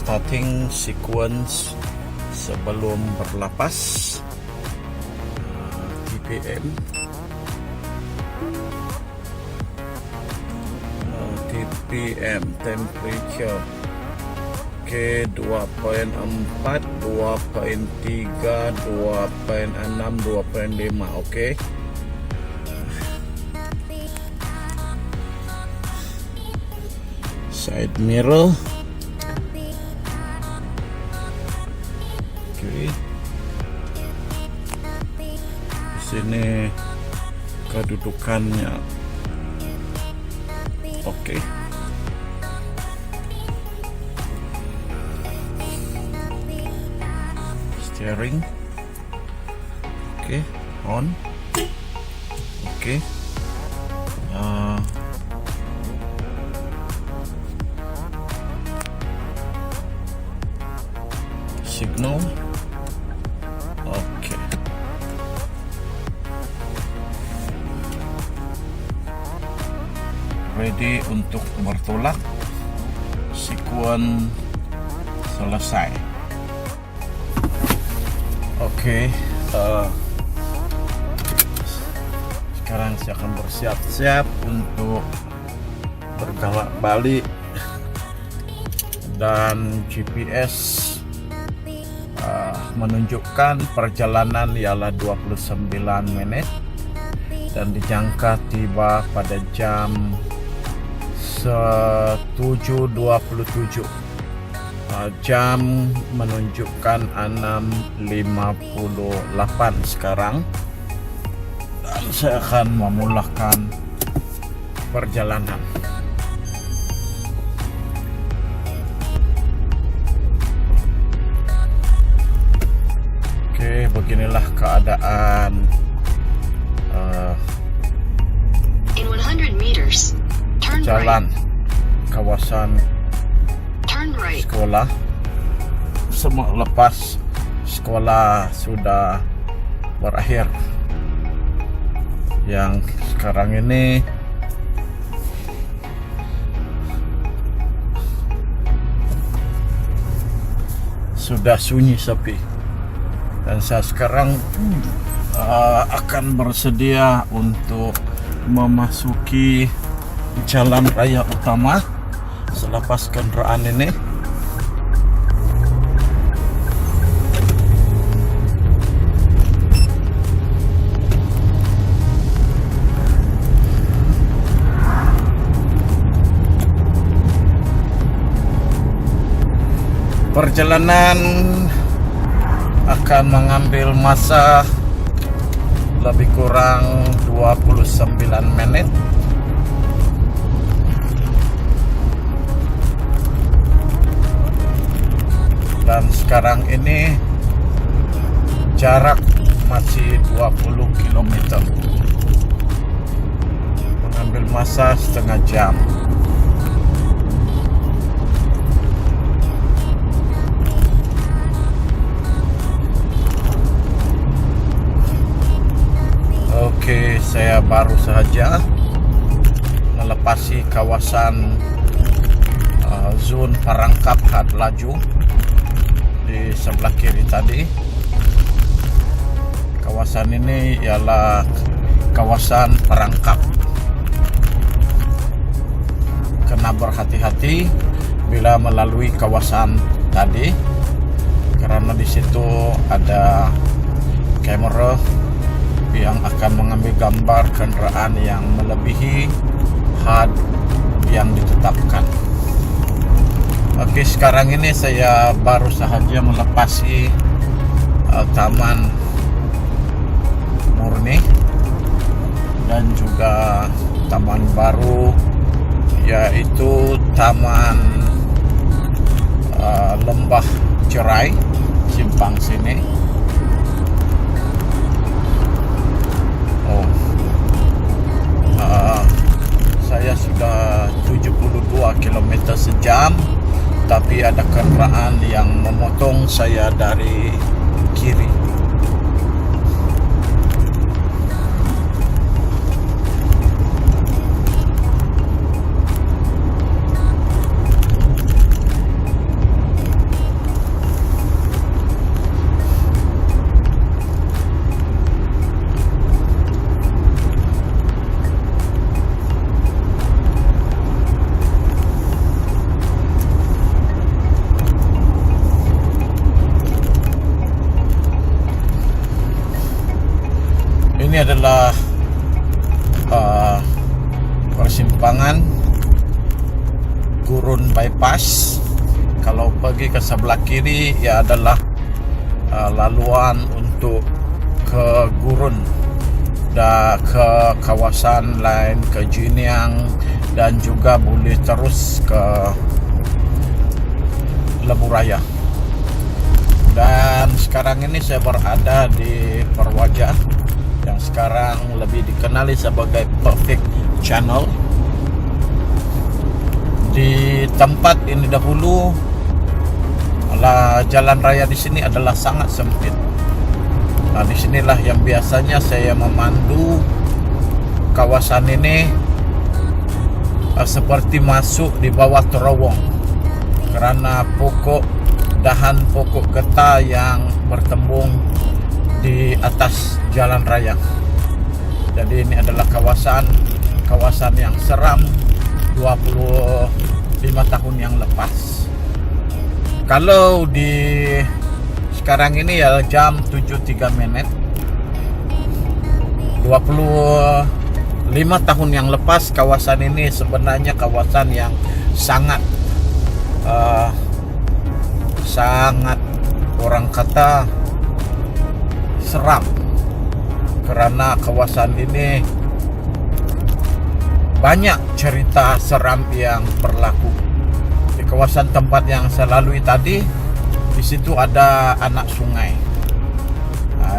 starting sequence sebelum berlapas. TPM temperature. Oke, 2.4, 2.3, 2.6, 2.5. Oke. Side mirror. Oke. Di sini kedudukannya. Oke. Steering. Oke, on. Oke. Signal. Oke. Ready untuk bertolak. Sequence selesai. Oke. Sekarang saya akan bersiap-siap untuk bergerak balik, dan GPS menunjukkan perjalanan ialah 29 menit dan dijangka tiba pada jam 7.27. Jam menunjukkan 6.58 sekarang, dan saya akan memulakan perjalanan. Oke, beginilah keadaan In 100 meters, turn jalan right. kawasan Turn right. sekolah. Semua lepas sekolah sudah berakhir. Yang sekarang ini sudah sunyi sepi, dan saya sekarang akan bersedia untuk memasuki jalan raya utama selepas kendaraan ini. Perjalanan akan mengambil masa lebih kurang 29 menit. Dan sekarang ini jarak masih 20 km. Mengambil masa setengah jam. Oke, saya baru saja melepasi kawasan zon perangkap had laju di sebelah kiri tadi. Kawasan ini ialah kawasan perangkap. Kena berhati-hati bila melalui kawasan tadi, karena di situ ada kamera yang akan mengambil gambar kendaraan yang melebihi had yang ditetapkan. Oke, sekarang ini saya baru sahaja melepasi Taman Murni dan juga taman baru, yaitu Taman Lembah Cerai simpang sini. Saya sudah 72 km sejam, tapi ada kendaraan yang memotong saya dari kiri. ini adalah persimpangan Gurun Bypass. Kalau pergi ke sebelah kiri ya adalah laluan untuk ke Gurun dan ke kawasan lain, ke Jiniang, dan juga boleh terus ke Lebuh Raya. Dan sekarang ini saya berada di Perwaja yang sekarang lebih dikenali sebagai Perfect Channel. Di tempat ini dahulu jalan raya di sini adalah sangat sempit. Nah, disinilah yang biasanya saya memandu kawasan ini seperti masuk di bawah terowong karena dahan pokok getah yang bertembung di atas jalan raya. Jadi ini adalah kawasan yang seram 25 tahun yang lepas. Kalau di sekarang ini ya jam 7.03 menit. 25 tahun yang lepas kawasan ini sebenarnya kawasan yang sangat orang kata seram, karena kawasan ini banyak cerita seram yang berlaku. Di kawasan tempat yang saya lalui tadi, di situ ada anak sungai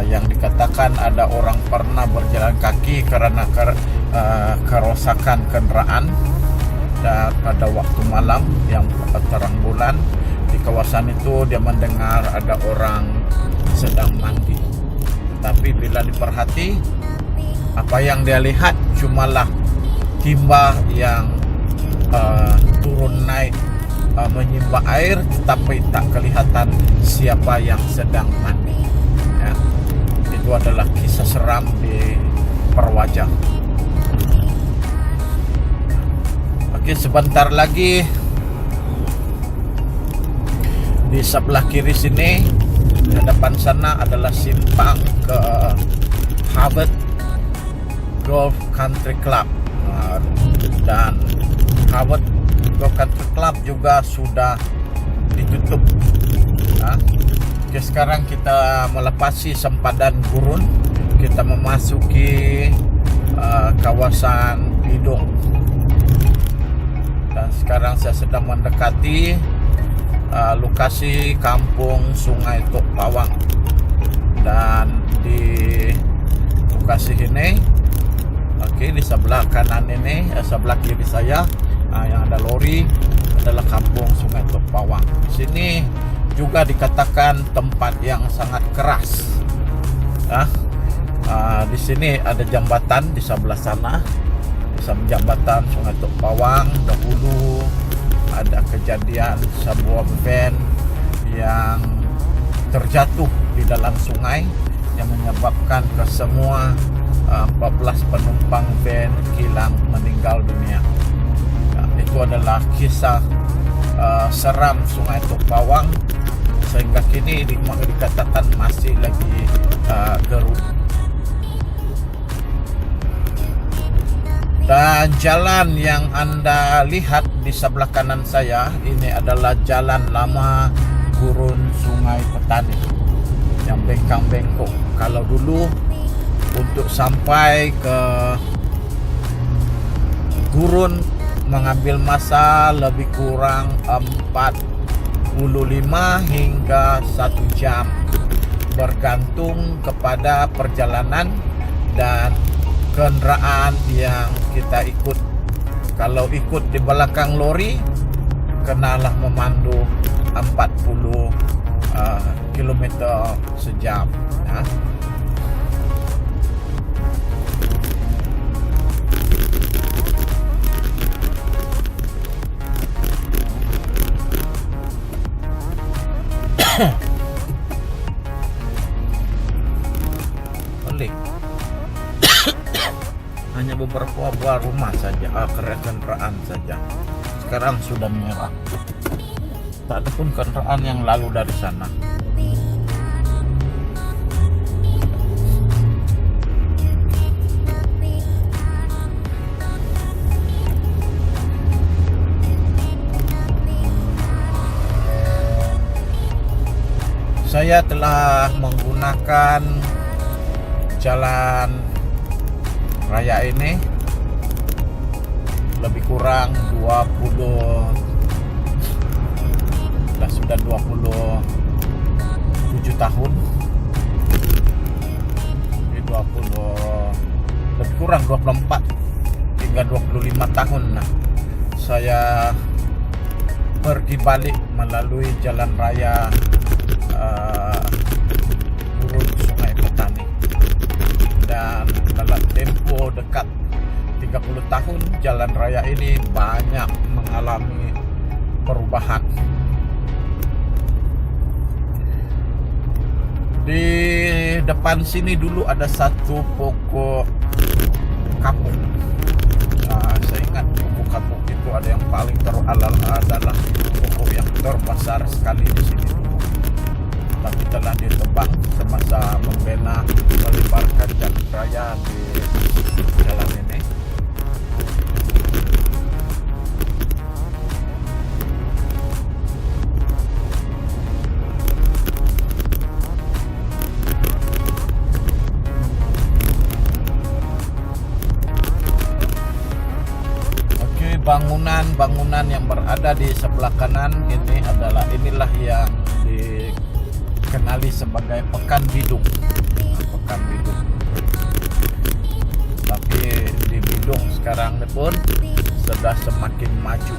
yang dikatakan ada orang pernah berjalan kaki karena kerosakan kendaraan. Dan pada waktu malam yang terang bulan di kawasan itu dia mendengar ada orang sedang mandi. Tapi bila diperhati, apa yang dia lihat cumalah timba yang turun naik menyimba air, tapi tak kelihatan siapa yang sedang mandi. Ya. Itu adalah kisah seram di Perwaja. Oke, sebentar lagi di sebelah kiri sini, di depan sana adalah simpang ke Harvard Golf Country Club. Dan Harvard Golf Country Club juga sudah ditutup. Oke, sekarang kita melepasi sempadan Gurun, kita memasuki kawasan Pidong. Dan sekarang saya sedang mendekati lokasi kampung Sungai Tok Pawang. Dan di lokasi ini, di sebelah kanan ini, sebelah kiri saya yang ada lori adalah kampung Sungai Tok Pawang. Di sini juga dikatakan tempat yang sangat keras. Di sini ada jambatan di sebelah sana. Jambatan Sungai Tok Pawang dahulu ada kejadian sebuah van yang terjatuh di dalam sungai yang menyebabkan kesemua 14 penumpang van hilang, meninggal dunia. Itu adalah kisah seram Sungai Tok Pawang, sehingga kini dikatakan masih lagi gerut. Dan jalan yang Anda lihat di sebelah kanan saya ini adalah jalan lama Gurun Sungai Petani yang bengkang-bengkok. Kalau dulu untuk sampai ke Gurun mengambil masa lebih kurang 45 hingga 1 jam, bergantung kepada perjalanan dan kendaraan yang kita ikut. Kalau ikut di belakang lori, kenalah memandu 40 km sejam. Hanya beberapa buah rumah saja, kendaraan saja. Sekarang sudah menyerah. Tak ada pun kendaraan yang lalu dari sana. saya telah menggunakan jalan raya ini lebih kurang 27 tahun. Ini 20 lebih kurang 24 hingga 25 tahun. Nah, saya pergi balik melalui jalan raya turun Sungai Petani, dan dalam tempo dekat 30 tahun jalan raya ini banyak mengalami perubahan. Di depan sini dulu ada satu pokok kapuk. Saya ingat pokok kapuk itu ada yang paling adalah pokok yang terbesar sekali di sini dulu. Tapi telah ditebang semasa membina melebarkan jalan raya di jalan ini. Bangunan yang berada di sebelah kanan inilah yang dikenali sebagai Pekan Bidung. Pekan Bidung. Tapi di Bidung sekarang pun sudah semakin maju.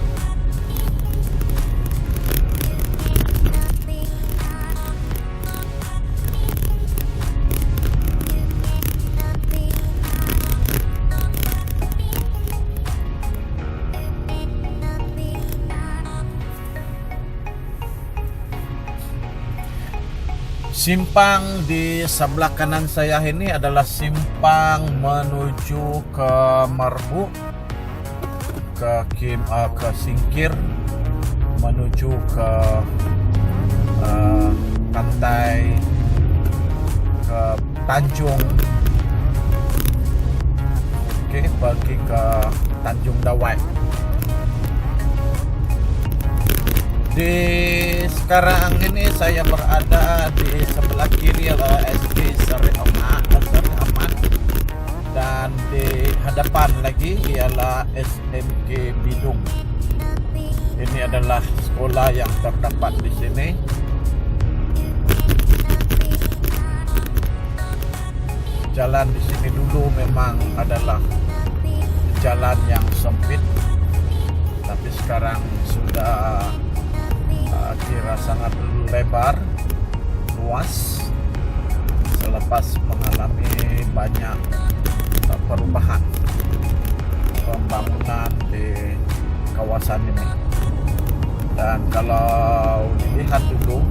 Simpang di sebelah kanan saya ini adalah simpang menuju ke Merbuk, ke Singkir, menuju ke pantai, ke Tanjung, pergi ke Tanjung Dawai. Sekarang ini saya berada di sebelah kiri adalah SD Seri Aman, dan di hadapan lagi ialah SMK Bidung. Ini adalah sekolah yang terdapat di sini. Jalan di sini dulu memang adalah jalan yang sempit, tapi sekarang sudah kira sangat lebar, luas selepas mengalami banyak perubahan pembangunan di kawasan ini. Dan kalau dilihat dulu,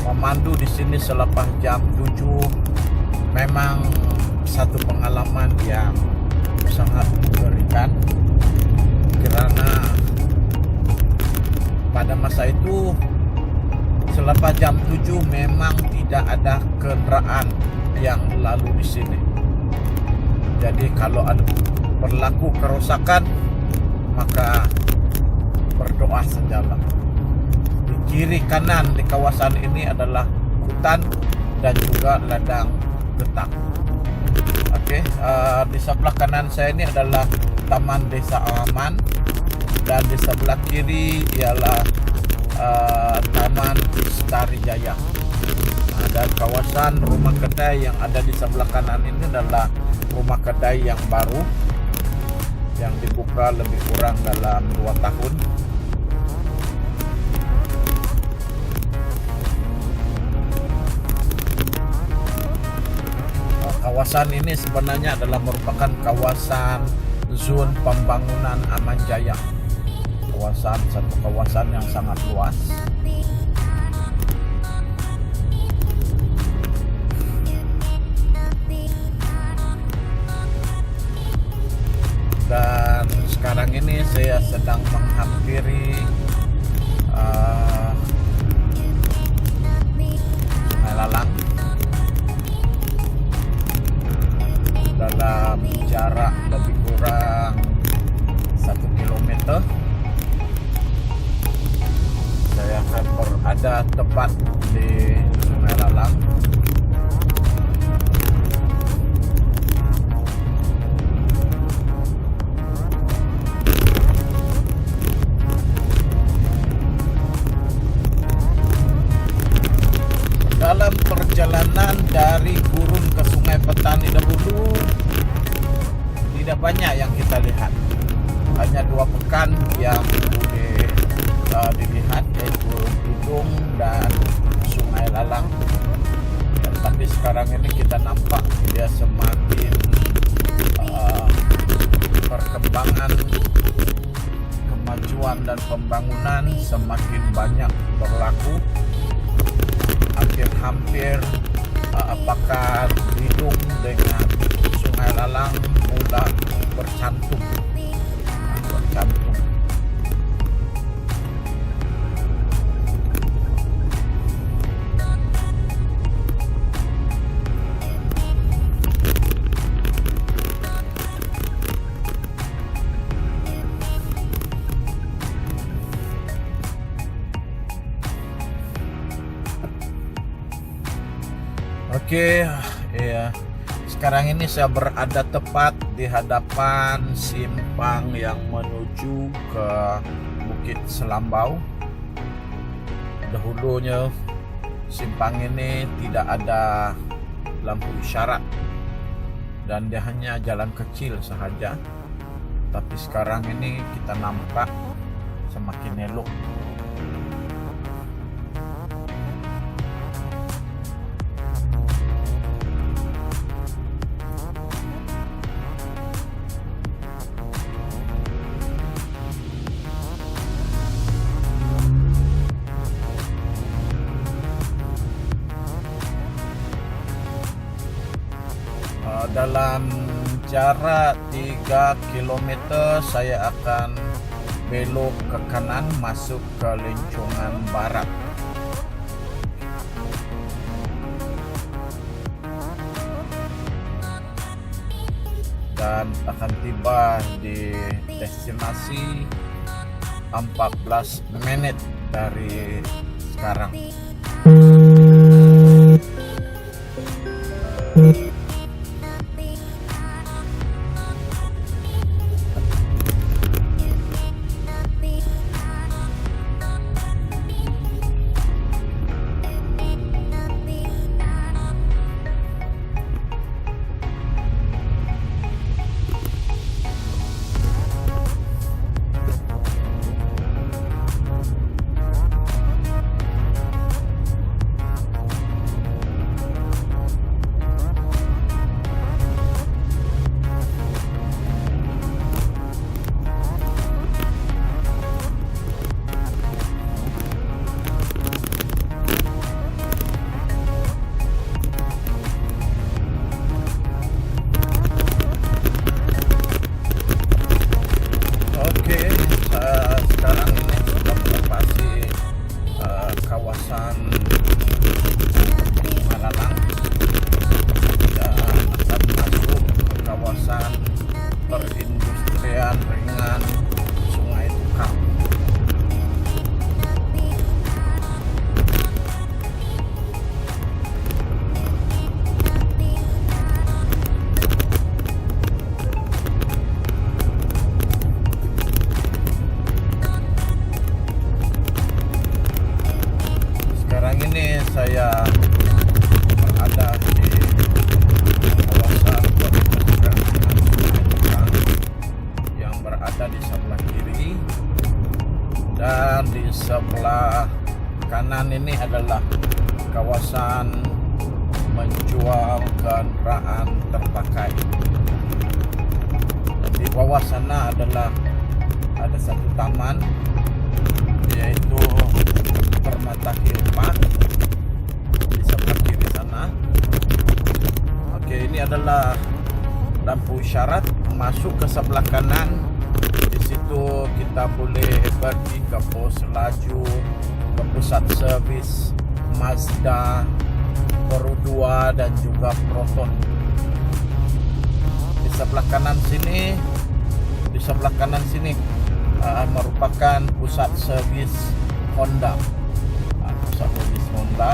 memandu di sini selepas jam 7 memang satu pengalaman yang sangat mengerikan, karena pada masa itu selepas jam 7 memang tidak ada kendaraan yang lalu di sini. Jadi kalau ada berlaku kerusakan, maka berdoa sajalah. Di kiri kanan di kawasan ini adalah hutan dan juga ladang getah. Di sebelah kanan saya ini adalah Taman Desa Aman, dan di sebelah kiri ialah Taman Lestari Jaya. Dan kawasan rumah kedai yang ada di sebelah kanan ini adalah rumah kedai yang baru yang dibuka lebih kurang dalam 2 tahun. Kawasan ini sebenarnya adalah merupakan kawasan zon pembangunan Aman Jaya. Satu kawasan yang sangat luas. Dan sekarang ini saya sedang menghampiri Sungai Lalang dalam jarak lebih kurang 1 kilometer. Saya akan berada tepat di Sungai kita nampak dia semakin perkembangan, kemajuan dan pembangunan semakin banyak berlaku. Hampir-hampir apakah Bidung dengan Sungai Lalang mulai bercantum. Oke, ya. Sekarang ini saya berada tepat di hadapan simpang yang menuju ke Bukit Selambau. Dahulunya simpang ini tidak ada lampu isyarat dan dia hanya jalan kecil sahaja. Tapi sekarang ini kita nampak semakin elok. Dalam jarak 3 km saya akan belok ke kanan masuk ke Lencongan Barat. Dan akan tiba di destinasi 14 menit dari sekarang. Perindustrian ringan Sungai Tukang. Sekarang ini saya berada di kawasan yang berada di sebelah kiri, dan di sebelah kanan ini adalah kawasan menjual kendaraan terpakai. Dan di bawah sana adalah ada satu taman, yaitu Permata Hill Park di sebelah kiri sana. Oke, ini adalah lampu isyarat masuk ke sebelah kanan. Di situ kita boleh pergi ke pos laju, ke pusat servis Mazda, Perodua dan juga Proton. Di sebelah kanan sini merupakan pusat servis Honda. Pusat servis Honda.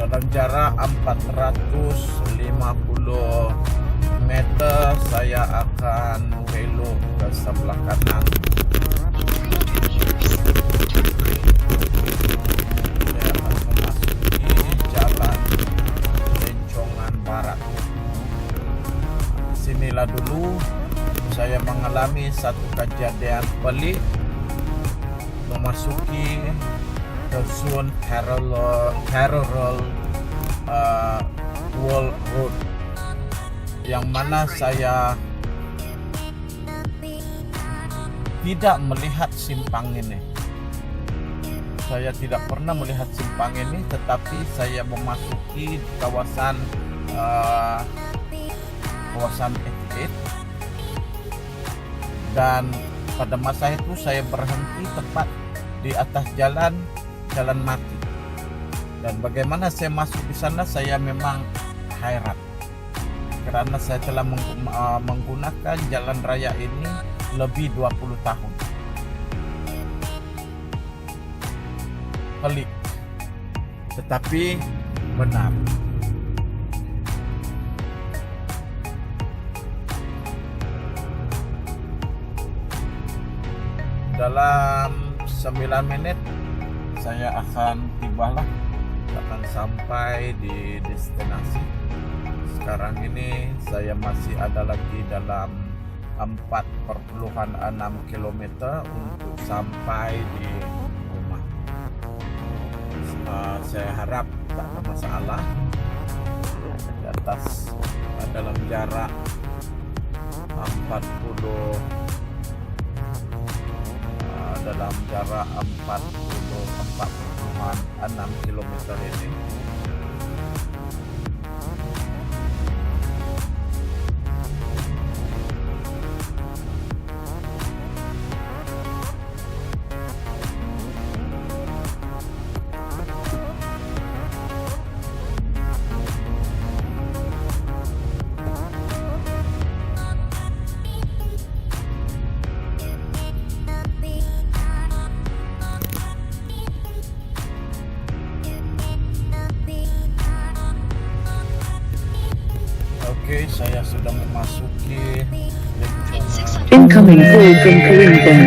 dalam jarak 450 meter saya akan belok ke sebelah kanan. In 300 meters, turn right. Saya akan memasuki jalan Lencongan Barat. Sinilah dulu saya mengalami satu kejadian pelik memasuki the zone parallel wall road, yang mana saya tidak melihat simpang ini. Saya tidak pernah melihat simpang ini, tetapi saya memasuki kawasan 88, dan pada masa itu saya berhenti tepat di atas jalan mati. Dan bagaimana saya masuk di sana, saya memang hayran karena saya telah menggunakan jalan raya ini lebih 20 tahun. Pelik, tetapi benar. Dalam 9 menit saya akan sampai di destinasi. Sekarang ini saya masih ada lagi dalam 4,6 km untuk sampai di rumah. Saya harap tak ada masalah. Di atas dalam jarak 4,6 km ini. Oke, saya sudah memasuki Incoming call from Karimba.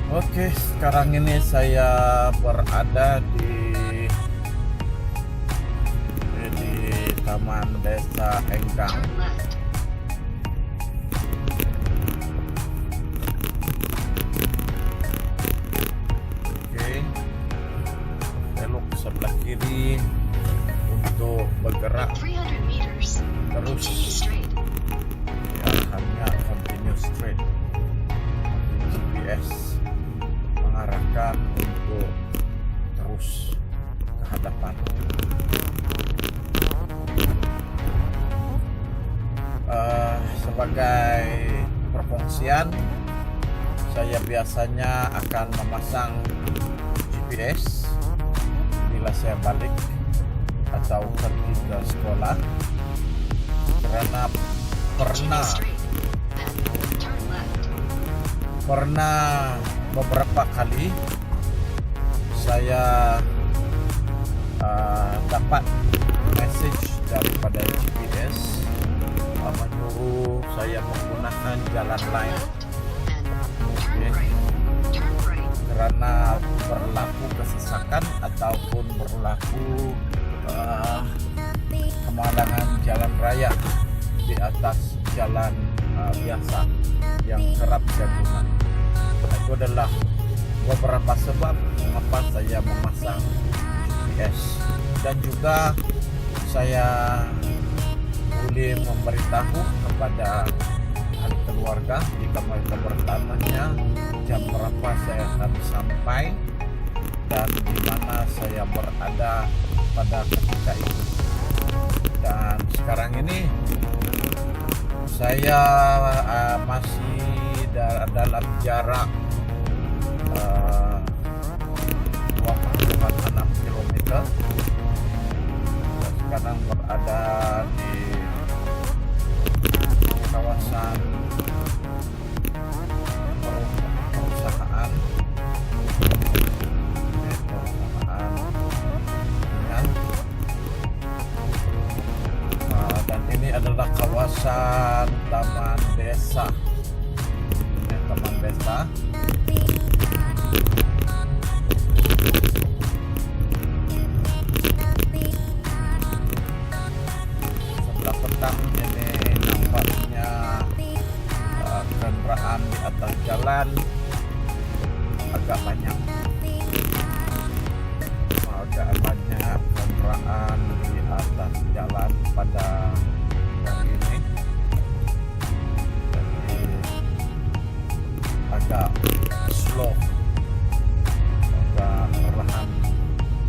Oke, sekarang ini saya berada di Taman Desa Enggang. Turn left. Oke, belok sebelah kiri untuk bergerak 300 meters, terus. continue straight. Ya, hanya continue straight. GPS mengarahkan untuk terus ke hadapan. Sebagai perfungsian, saya biasanya akan memasang GPS bila saya balik atau pergi ke sekolah, karena Continue straight. Then turn left. pernah beberapa kali saya dapat message daripada GPS menyuruh saya menggunakan jalan lain Left and turn right. Turn right. karena berlaku kesesakan ataupun berlaku kemalangan jalan raya di atas jalan biasa yang kerap saya guna. Itu adalah beberapa sebab mengapa saya memasang GPS, dan juga saya boleh memberitahu kepada ahli keluarga jika mereka bertanya jam berapa saya akan sampai dan di mana saya berada pada ketika itu. Dan sekarang ini saya masih dalam jarak 26 km dan sekarang berada di kawasan perusahaan dan ini adalah kawasan Taman Desa. Taman Desa. Sebelah petang ini nampaknya kendaraan di atas jalan agak banyak. Agak banyak kendaraan di atas jalan pada hari ini. Jadi agak slow, agak perlahan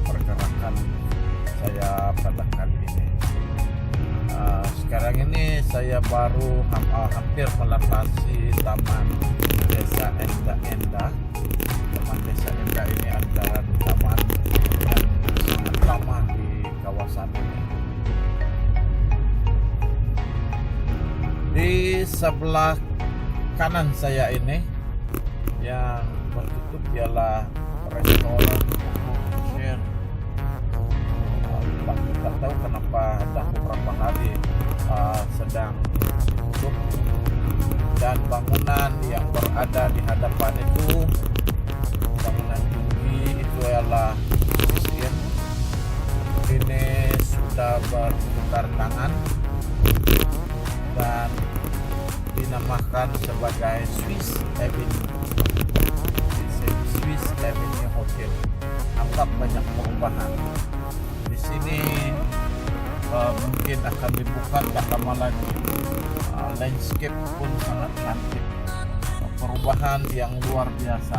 pergerakan saya pada kali ini. Sekarang ini saya baru hampir melintasi Taman Desa Enda. Taman Desa Enda ini antara taman yang sangat lama di kawasan ini. Di sebelah kanan saya ini yang bertutup ialah restoran Share. Tak tahu kenapa dah beberapa hari sedang tutup, dan bangunan yang berada di hadapan itu, bangunan tinggi itu ialah museum. Ini sudah bertukar tangan dan dinamakan sebagai Swiss Avenue. Swiss Avenue Hotel. Nampak banyak perubahan. Di sini mungkin akan dibuka tak lama lagi. Landscape pun sangat cantik. Perubahan yang luar biasa.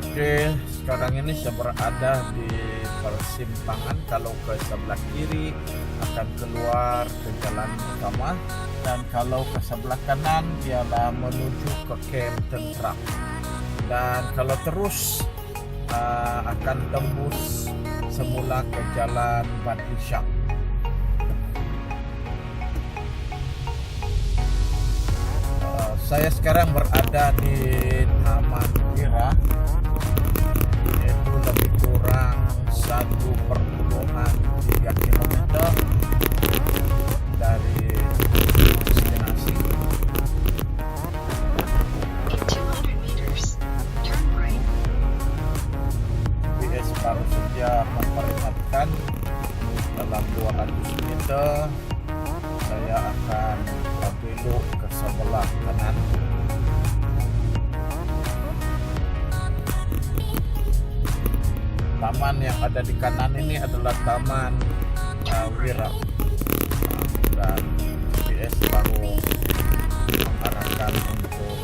Oke, sekarang ini saya berada di persimpangan. Kalau ke sebelah kiri akan keluar ke jalan utama, dan kalau ke sebelah kanan ialah menuju ke Camp Tentram. Dan kalau terus akan tembus semula ke jalan Batu Syam. Saya sekarang berada di Taman Wira, yaitu lebih kurang 1,3 km dari destinasi. In 200 meters, turn right. GPS baru saja memperingatkan dalam 200 meter saya akan belok ke sebelah kanan. Taman yang ada di kanan ini adalah Taman Wira, dan GPS baru mengarahkan untuk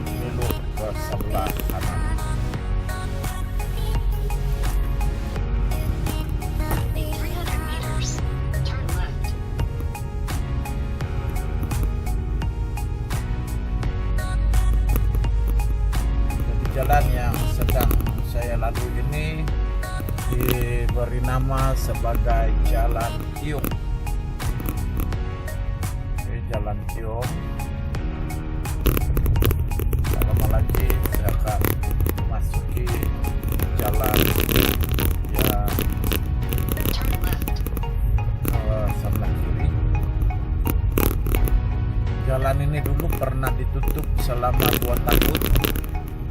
belok ke sebelah kanan. In 300 meters, turn left. Jadi jalan yang sedang saya lalui ini diberi nama sebagai Jalan Kiong. Jalan Kiong lagi saya akan masuki jalan ya Turn left. ke sebelah kiri. Jalan ini dulu pernah ditutup selama 2 tahun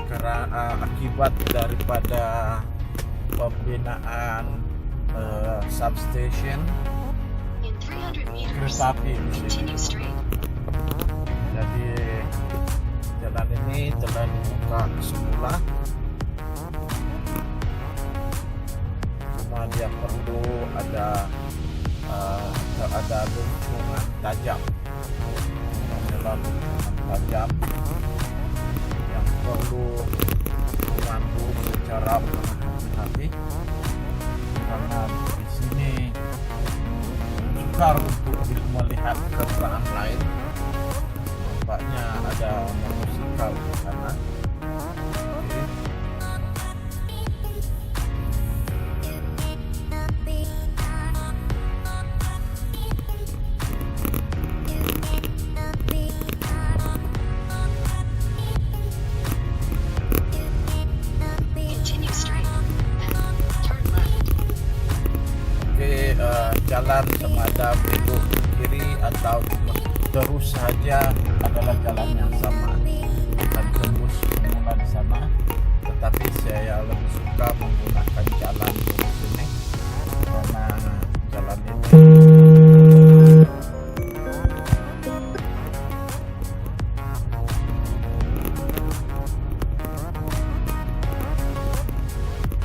karena akibat daripada pembinaan substation In 300 meters, kereta api di sini. continue straight. Jadi jalan ini telah dibuka semula, cuma dia perlu ada lingkungan tajam. Adalah lingkungan tajam yang perlu memandu secara berhati-hati karena di sini sukar untuk melihat ke belahan lain. Nampaknya ada motosikal di sana. Oke. Continue straight. Then turn left. Oke, jalan sama ada belok kiri atau terus saja adalah jalan yang sama. Akan tembus semula di sana, tetapi saya lebih suka menggunakan jalan di sini karena jalan ini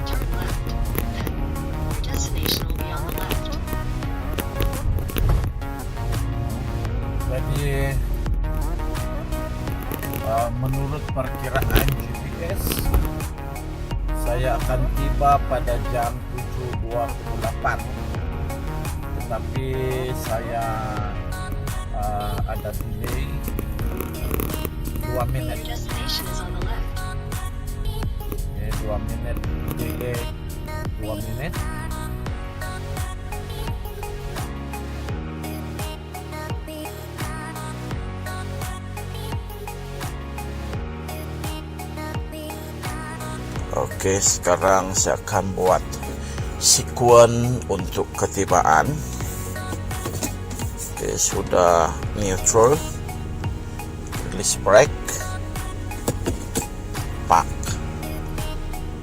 Turn left. Then your destination will be on the left. jadi menurut perkiraan GPS saya akan tiba pada jam 7.28, tetapi saya ada delay 2 menit. Your destination is on the left. 2 menit delay 2 menit. Oke, sekarang saya akan buat sekuen untuk ketibaan. Oke, sudah neutral, release brake, park.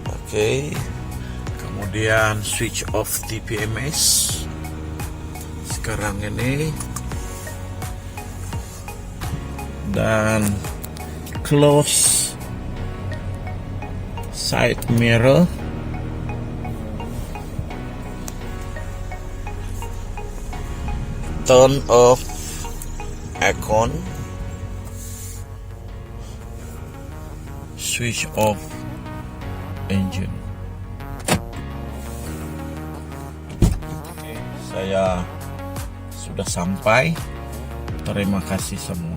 Oke, kemudian switch off TPMS. Sekarang ini dan close side mirror. Turn off aircon. Switch off engine. Oke, saya sudah sampai. Terima kasih semua.